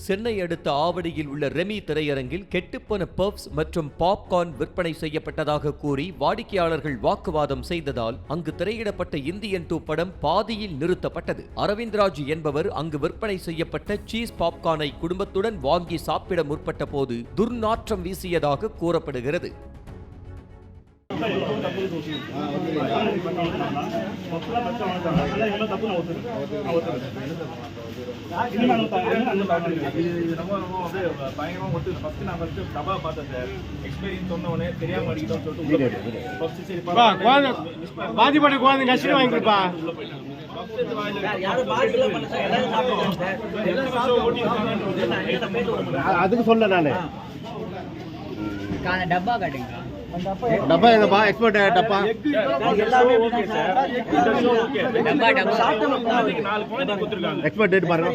சென்னை அடுத்த ஆவடியில் உள்ள ரெமி திரையரங்கில் கெட்டுப்போன பப்ஸ் மற்றும் பாப்கார்ன் விற்பனை செய்யப்பட்டதாக கூறி வாடிக்கையாளர்கள் வாக்குவாதம் செய்ததால் அங்கு திரையிடப்பட்ட இந்தியன் 2 படம் பாதியில் நிறுத்தப்பட்டது. அரவிந்த்ராஜ் என்பவர் அங்கு விற்பனை செய்யப்பட்ட சீஸ் பாப்கார்னை குடும்பத்துடன் வாங்கி சாப்பிட முற்பட்ட போது துர்நாற்றம் வீசியதாக கூறப்படுகிறது. அதுக்கு சொல்ல நானு டப்பா காட்டுங்க. டப்பா எங்கப்பா? எக்ஸ்போர்ட் டப்பா எக்ஸ்போர்ட் டேட் பாருங்க.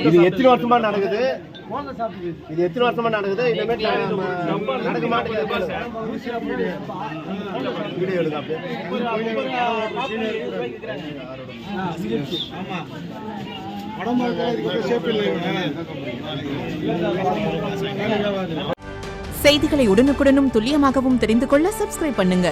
இது எத்தனை வருஷமா நடக்குது? இனிமேல் நடக்க மாட்டேங்குது. வீடியோ எடுக்க செய்திகளை உடனுக்குடனும் துல்லியமாகவும் தெரிந்து கொள்ள சப்ஸ்கிரைப் பண்ணுங்க.